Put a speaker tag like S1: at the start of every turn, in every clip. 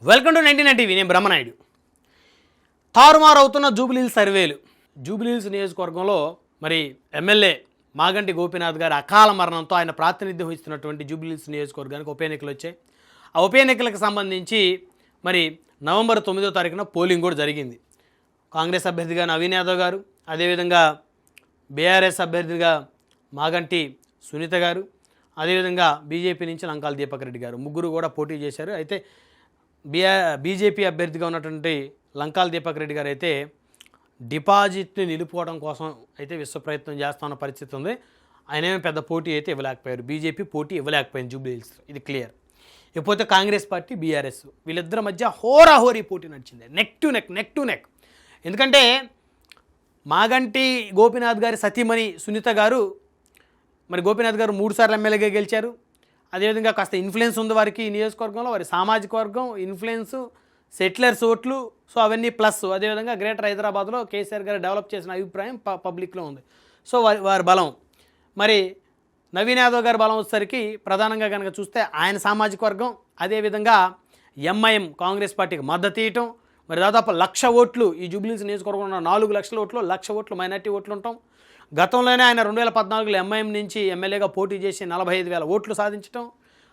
S1: Welcome to 99 TV. నేను బ్రహ్మనాయుడు. తారుమారు అవుతున్న జూబ్లీహిల్స్ సర్వేలు. జూబ్లీహిల్స్ నియోజకవర్గంలో మరి ఎమ్మెల్యే మాగంటి గోపీనాథ్ గారి అకాల మరణంతో ఆయన ప్రాతినిధ్యం వహిస్తున్నటువంటి జూబ్లీహిల్స్ నియోజకవర్గానికి ఉప ఎన్నికలు వచ్చాయి. ఆ ఉప ఎన్నికలకు సంబంధించి మరి నవంబర్ 9వ తారీఖున పోలింగ్ కూడా జరిగింది. కాంగ్రెస్ అభ్యర్థిగా నవీన్ యాదవ్ గారు, అదేవిధంగా బీఆర్ఎస్ అభ్యర్థిగా మాగంటి సునీత గారు, అదేవిధంగా బీజేపీ నుంచి లంకాల దీపక్ రెడ్డి గారు ముగ్గురు కూడా పోటీ చేశారు. అయితే బీజేపీ అభ్యర్థిగా ఉన్నటువంటి లంకాల దీపక్ రెడ్డి గారు అయితే డిపాజిట్ని నిలుపుకోవడం కోసం అయితే విశ్వ ప్రయత్నం చేస్తున్న పరిస్థితి ఉంది. ఆయనేమో పెద్ద పోటీ అయితే ఇవ్వలేకపోయారు. బీజేపీ పోటీ ఇవ్వలేకపోయింది జూబ్లీహిల్స్, ఇది క్లియర్. ఇకపోతే కాంగ్రెస్ పార్టీ, బీఆర్ఎస్ వీళ్ళిద్దరి మధ్య హోరాహోరీ పోటీ నడిచింది, నెక్ టు నెక్. ఎందుకంటే మాగంటి గోపీనాథ్ గారి సతీమణి సునీత గారు, మరి గోపీనాథ్ గారు 3 సార్లు ఎమ్మెల్యేగా గెలిచారు. అదేవిధంగా కాస్త ఇన్ఫ్లుయెన్స్ ఉంది వారికి ఈ నియోజకవర్గంలో, వారి సామాజిక వర్గం ఇన్ఫ్లుయెన్స్, సెటిలర్స్ ఓట్లు, సో అవన్నీ ప్లస్. అదేవిధంగా గ్రేటర్ హైదరాబాద్లో కేసీఆర్ గారు డెవలప్ చేసిన అభిప్రాయం పబ్లిక్లో ఉంది. సో వారి బలం. మరి నవీన్ యాదవ్ గారి బలం వచ్చేసరికి ప్రధానంగా కనుక చూస్తే ఆయన సామాజిక వర్గం, అదేవిధంగా ఎంఐఎం కాంగ్రెస్ పార్టీకి మద్దతు ఇవ్వటం. మరి దాదాపు 1,00,000 ఓట్లు ఈ జూబ్లీహిల్స్ నియోజకవర్గంలో 4 లక్షల ఓట్లు, 1,00,000 ఓట్లు మైనార్టీ ఓట్లు ఉంటాం. గతంలోనే ఆయన 2014లో ఎంఐఎం నుంచి ఎమ్మెల్యేగా పోటీ చేసి 45,000 ఓట్లు సాధించడం.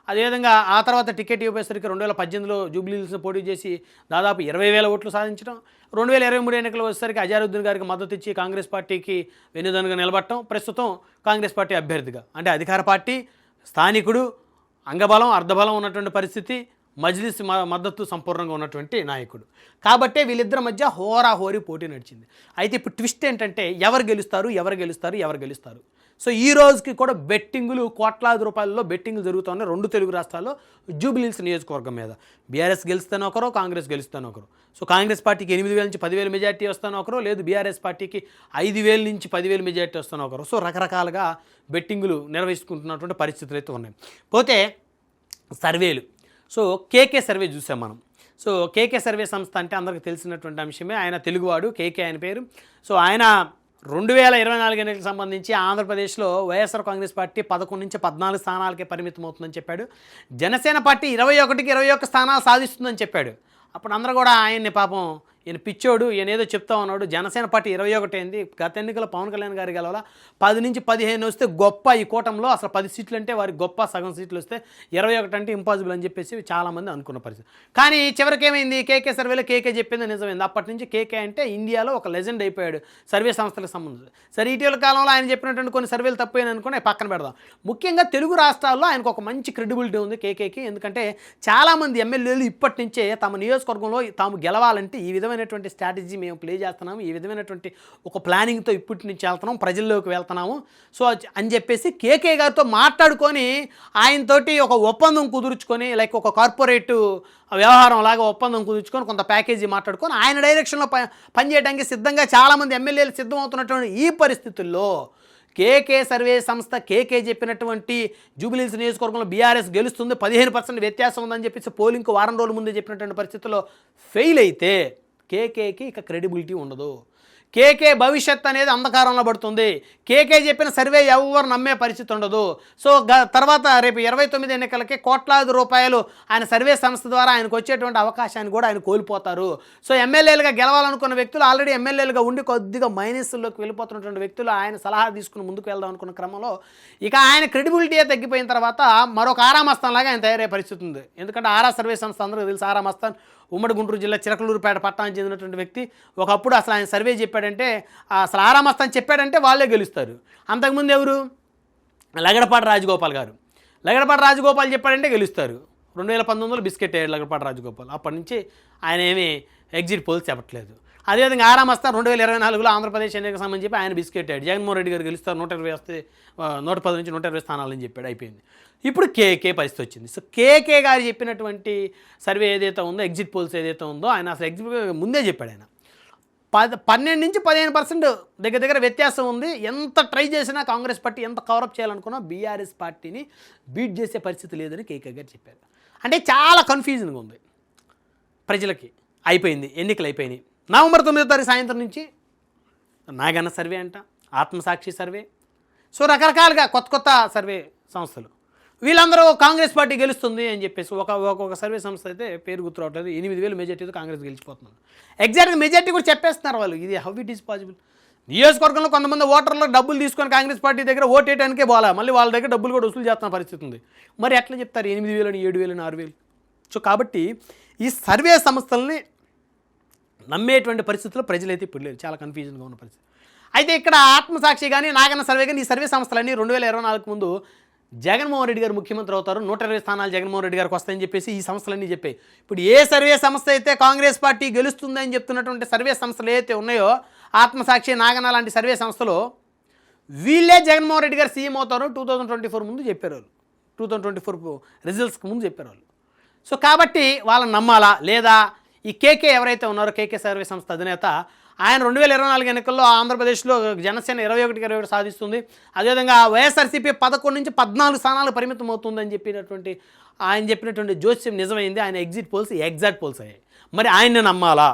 S1: అదేవిధంగా ఆ తర్వాత టికెట్ ఇవ్వేసరికి 2018లో జూబ్లీహిల్స్ పోటీ చేసి దాదాపు 20,000 ఓట్లు సాధించడం. 2023 ఎన్నికలు వచ్చేసరికి అజారుద్దీన్ గారికి మద్దతు ఇచ్చి కాంగ్రెస్ పార్టీకి వెన్నుదన్నుగా నిలబడటం. ప్రస్తుతం కాంగ్రెస్ పార్టీ అభ్యర్థిగా, అంటే అధికార పార్టీ, స్థానికుడు, అంగబలం అర్ధబలం ఉన్నటువంటి పరిస్థితి, మజ్లిస్ మద్దతు సంపూర్ణంగా ఉన్నటువంటి నాయకుడు. కాబట్టే వీళ్ళిద్దరి మధ్య హోరాహోరీ పోటీ నడిచింది. అయితే ఇప్పుడు ట్విస్ట్ ఏంటంటే ఎవరు గెలుస్తారు. సో ఈ రోజుకి కూడా బెట్టింగులు కోట్లాది రూపాయల్లో బెట్టింగులు జరుగుతున్నాయి 2 తెలుగు రాష్ట్రాల్లో జూబ్లీహిల్స్ నియోజకవర్గం మీద. బీఆర్ఎస్ గెలుస్తాను ఒకరు, కాంగ్రెస్ గెలుస్తాను ఒకరు. సో కాంగ్రెస్ పార్టీకి 8,000 నుంచి 10,000 మెజార్టీ వస్తాను ఒకరు, లేదు బీఆర్ఎస్ పార్టీకి 5,000 నుంచి 10,000 మెజార్టీ వస్తాను ఒకరు. సో రకరకాలుగా బెట్టింగులు నిర్వహిస్తున్నటువంటి పరిస్థితులు అయితే ఉన్నాయి. పోతే సర్వేలు. సో కేకే సర్వే చూసాం మనం. సో కేకే సర్వే సంస్థ అంటే అందరికీ తెలిసినటువంటి అంశమే. ఆయన తెలుగువాడు, కేకే ఆయన పేరు. సో ఆయన 2024 ఎన్నికలకు సంబంధించి ఆంధ్రప్రదేశ్లో వైఎస్ఆర్ కాంగ్రెస్ పార్టీ 11 నుంచి 14 స్థానాలకే పరిమితం అవుతుందని చెప్పాడు. జనసేన పార్టీ 21కి 21 స్థానాలు సాధిస్తుందని చెప్పాడు. అప్పుడు అందరూ కూడా ఆయన్ని పాపం ఈయన పిచ్చోడు, ఈయన ఏదో చెప్తా ఉన్నాడు. జనసేన పార్టీ 21 అయింది. గత ఎన్నికల్లో పవన్ కళ్యాణ్ గారి గెలవాల 10 నుంచి 15 వస్తే గొప్ప. ఈ కూటంలో అసలు 10 సీట్లు అంటే వారికి గొప్ప, సగం సీట్లు వస్తే 21 అంటే ఇంపాసిబుల్ అని చెప్పేసి చాలామంది అనుకున్న పరిస్థితి. కానీ చివరికి ఏమైంది, కేకే సర్వేలో కేకే చెప్పింది నిజమైంది. అప్పటి నుంచి కేకే అంటే ఇండియాలో ఒక లెజెండ్ అయిపోయాడు సర్వే సంస్థలకు సంబంధించి. సరే ఇటీవల కాలంలో ఆయన చెప్పినటువంటి కొన్ని సర్వేలు తప్పైన అనుకుని పక్కన పెడదాం. ముఖ్యంగా తెలుగు రాష్ట్రాల్లో ఆయనకు ఒక మంచి క్రెడిబిలిటీ ఉంది కేకేకి. ఎందుకంటే చాలామంది ఎమ్మెల్యేలు ఇప్పటి నుంచే తమ నియోజకవర్గంలో తాము గెలవాలంటే ఈ విధమైనటువంటి స్ట్రాటజీ మేము ప్లే చేస్తున్నాము, ఈ విధమైనటువంటి ఒక ప్లానింగ్తో ఇప్పటి నుంచి వెళ్తున్నాం, ప్రజల్లోకి వెళ్తున్నాము. సో అని చెప్పేసి కేకే గారితో మాట్లాడుకొని ఆయనతోటి ఒక ఒప్పందం కుదుర్చుకొని, లైక్ ఒక కార్పొరేట్ వ్యవహారం లాగా ఒప్పందం కుదుర్చుకొని కొంత ప్యాకేజీ మాట్లాడుకొని ఆయన డైరెక్షన్లో పనిచేయడానికి సిద్ధంగా చాలామంది ఎమ్మెల్యేలు సిద్ధమవుతున్నటువంటి ఈ పరిస్థితుల్లో కేకే సర్వే సంస్థ కేకే చెప్పినటువంటి జూబ్లీహిల్స్ నియోజకవర్గంలో బీఆర్ఎస్ గెలుస్తుంది, 15% వ్యత్యాసం ఉందని చెప్పేసి పోలింగ్కు వారం రోజుల ముందే చెప్పినటువంటి పరిస్థితుల్లో ఫెయిల్ అయితే కేకేకి ఇక క్రెడిబిలిటీ ఉండదు. కేకే భవిష్యత్ అనేది అంధకారంలో పడుతుంది. కేకే చెప్పిన సర్వే ఎవరు నమ్మే పరిస్థితి ఉండదు. సో తర్వాత రేపు 29 ఎన్నికలకి కోట్లాది రూపాయలు ఆయన సర్వే సంస్థ ద్వారా ఆయనకు వచ్చేటువంటి అవకాశాన్ని కూడా ఆయన కోల్పోతారు. సో ఎమ్మెల్యేలుగా గెలవాలనుకున్న వ్యక్తులు, ఆల్రెడీ ఎమ్మెల్యేలుగా ఉండి కొద్దిగా మైనస్లోకి వెళ్ళిపోతున్నటువంటి వ్యక్తులు ఆయన సలహా తీసుకుని ముందుకు వెళ్దాం అనుకున్న క్రమంలో ఇక ఆయన క్రెడిబిలిటీ తగ్గిపోయిన తర్వాత మరొక ఆరామస్తాన్లాగా ఆయన తయారయ్యే పరిస్థితి ఉంది. ఎందుకంటే ఆరా సర్వే సంస్థ అందరికీ తెలుసు. ఆరామస్తాన్ ఉమ్మడి గుంటూరు జిల్లా చిలకలూరుపేట పట్టణానికి చెందినటువంటి వ్యక్తి. ఒకప్పుడు అసలు ఆయన సర్వే చెప్పాడంటే, అసలు ఆరామస్తాన్ చెప్పాడంటే వాళ్ళే గెలుస్తారు. అంతకుముందు ఎవరు, లగడపాటి రాజగోపాల్ గారు. లగడపాటి రాజగోపాల్ చెప్పాడంటే గెలుస్తారు. 2019లో బిస్కెట్ అయ్యాడు లగడపాటి రాజగోపాల్. అప్పటి నుంచి ఆయన ఏమీ ఎగ్జిట్ పోల్స్ చెప్పట్లేదు. అదేవిధంగా ఆరామస్తాన్ 2024లో ఆంధ్రప్రదేశ్ ఎన్నికలకు సంబంధించి చెప్పి ఆయన బిస్కెట్ అయ్యాడు. జగన్మోహన్ రెడ్డి గారు గెలుస్తారు, 120 వస్తే 110 నుంచి 120 స్థానాలని చెప్పాడు, అయిపోయింది. ఇప్పుడు కేకే పరిస్థితి వచ్చింది. సో కేకే గారు చెప్పినటువంటి సర్వే ఏదైతే ఉందో, ఎగ్జిట్ పోల్స్ ఏదైతే ఉందో, ఆయన అసలు ఎగ్జిట్ ముందే చెప్పాడు. ఆయన 12 నుంచి 15% దగ్గర వ్యత్యాసం ఉంది. ఎంత ట్రై చేసినా కాంగ్రెస్ పార్టీ ఎంత కవరప్ చేయాలనుకున్నా బీఆర్ఎస్ పార్టీని బీట్ చేసే పరిస్థితి లేదని కేకే గారు చెప్పారు. అంటే చాలా కన్ఫ్యూజన్గా ఉంది ప్రజలకి. అయిపోయింది, ఎన్నికలు అయిపోయినాయి. నవంబర్ 9వ తారీఖు సాయంత్రం నుంచి నాగన్న సర్వే అంట, ఆత్మసాక్షి సర్వే, సో రకరకాలుగా కొత్త సర్వే సంస్థలు. వీళ్ళందరూ కాంగ్రెస్ పార్టీ గెలుస్తుంది అని చెప్పేసి ఒక సర్వే సంస్థ అయితే పేరు గుర్తురావట్లేదు 8,000 మెజార్టీతో కాంగ్రెస్ గెలిచిపోతున్నారు. ఎగ్జాక్ట్గా మెజార్టీ కూడా చెప్పేస్తున్నారు వాళ్ళు. ఇది హౌ ఇట్ ఈస్ పాసిబుల్? నియోజకవర్గంలో కొంతమంది ఓటర్లు డబ్బులు తీసుకొని కాంగ్రెస్ పార్టీ దగ్గర ఓటేయడానికే పోలా, మళ్ళీ వాళ్ళ దగ్గర డబ్బులు కూడా వసూలు చేస్తున్న పరిస్థితి ఉంది. మరి ఎట్లా చెప్తారు 8,000 అని 7,000 అని 6,000? సో కాబట్టి ఈ సర్వే సంస్థల్ని నమ్మేటువంటి పరిస్థితుల్లో ప్రజలైతే ఇప్పుడు లేరు. చాలా కన్ఫ్యూజన్గా ఉన్న పరిస్థితి. అయితే ఇక్కడ ఆత్మసాక్షి కానీ నాగన్న సర్వే కానీ ఈ సర్వే సంస్థలన్నీ 2024 ముందు జగన్మోహన్ రెడ్డి గారు ముఖ్యమంత్రి అవుతారు, 120 స్థానాలు జగన్మోహన్ రెడ్డి గారికి వస్తాయని చెప్పేసి ఈ సంస్థలన్నీ చెప్పాయి. ఇప్పుడు ఏ సర్వే సంస్థ అయితే కాంగ్రెస్ పార్టీ గెలుస్తుందని చెప్తున్నటువంటి సర్వే సంస్థలు ఏవైతే ఉన్నాయో, ఆత్మసాక్షి నాగన్న లాంటి సర్వే సంస్థలు, వీళ్ళే జగన్మోహన్ రెడ్డి గారు సీఎం అవుతారు 2024 ముందు చెప్పారు వాళ్ళు. 2024 రిజల్ట్స్కి ముందు చెప్పారు వాళ్ళు. సో కాబట్టి వాళ్ళని నమ్మాలా లేదా? ఈ కేకే ఎవరైతే ఉన్నారో, కేకే సర్వే సంస్థ అధినేత, ఆయన 2024 ఎన్నికల్లో ఆంధ్రప్రదేశ్లో జనసేన 21కి 21 సాధిస్తుంది, అదేవిధంగా వైఎస్ఆర్సీపీ 11 నుంచి 14 స్థానాలు పరిమితం అవుతుందని ఆయన చెప్పినటువంటి జోస్యం నిజమైంది. ఆయన ఎగ్జాక్ట్ పోల్స్ అయ్యాయి. మరి ఆయన్ని నమ్మాలా?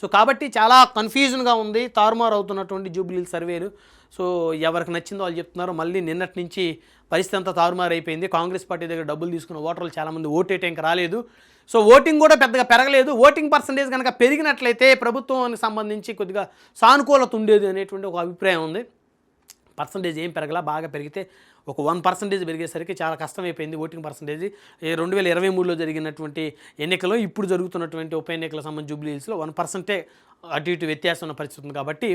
S1: సో కాబట్టి చాలా కన్ఫ్యూజన్గా ఉంది, తారుమారు అవుతున్నటువంటి జూబ్లీ సర్వేలు. సో ఎవరికి నచ్చిందో వాళ్ళు చెప్తున్నారు. మళ్ళీ నిన్నటి నుంచి పరిస్థితి అంతా తారుమారు అయిపోయింది. కాంగ్రెస్ పార్టీ దగ్గర డబ్బులు తీసుకున్న ఓటర్లు చాలామంది ఓటేయడానికి రాలేదు. సో ఓటింగ్ కూడా పెద్దగా పెరగలేదు. ఓటింగ్ పర్సంటేజ్ కనుక పెరిగినట్లయితే ప్రభుత్వానికి సంబంధించి కొద్దిగా సానుకూలత ఉండేది అనేటువంటి ఒక అభిప్రాయం ఉంది. పర్సంటేజ్ ఏం పెరగలా, బాగా పెరిగితే ఒక 1% పెరిగేసరికి చాలా కష్టమైపోయింది ఓటింగ్ పర్సంటేజ్. 2023లో జరిగినటువంటి ఎన్నికలో ఇప్పుడు జరుగుతున్నటువంటి ఉప ఎన్నికల సంబంధించి జూబ్లీహిల్స్లో 1% అటు ఇటు వ్యత్యాసం ఉన్న పరిస్థితి ఉంది. కాబట్టి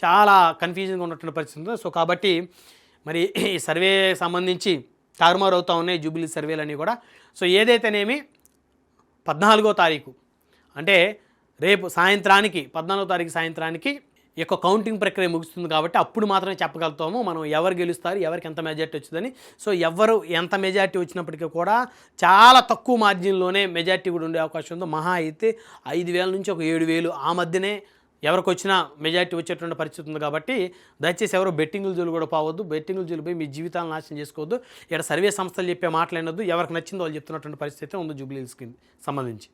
S1: చాలా కన్ఫ్యూజన్గా ఉన్నటువంటి పరిస్థితి ఉంది. సో కాబట్టి మరి ఈ సర్వే సంబంధించి తారుమారు అవుతూ ఉన్నాయి జూబ్లీ సర్వేలన్నీ కూడా. సో ఏదైతేనేమి 14వ తారీఖు అంటే రేపు సాయంత్రానికి 14వ తారీఖు సాయంత్రానికి ఈ యొక్క కౌంటింగ్ ప్రక్రియ ముగుస్తుంది. కాబట్టి అప్పుడు మాత్రమే చెప్పగలుగుతాము మనం ఎవరు గెలుస్తారు, ఎవరికి ఎంత మెజార్టీ వచ్చిందని. సో ఎవరు ఎంత మెజార్టీ వచ్చినప్పటికీ కూడా చాలా తక్కువ మార్జిన్లోనే మెజార్టీ కూడా ఉండే అవకాశం ఉంది. మహా అయితే 5,000 నుంచి ఒక 7,000 ఆ మధ్యనే ఎవరికి వచ్చినా మెజార్టీ వచ్చేటువంటి పరిస్థితి ఉంది. కాబట్టి దయచేసి ఎవరు బెట్టింగుల జోలు కూడా పోవద్దు. బెట్టింగుల జోలు పోయి మీ జీవితాలను నాశనం చేసుకోవద్దు. ఇక్కడ సర్వే సంస్థలు చెప్పే మాటలు వినొద్దు. ఎవరికి నచ్చిందో వాళ్ళు చెప్తున్నటువంటి పరిస్థితి ఉంది జూబ్లీహిల్స్కి సంబంధించి.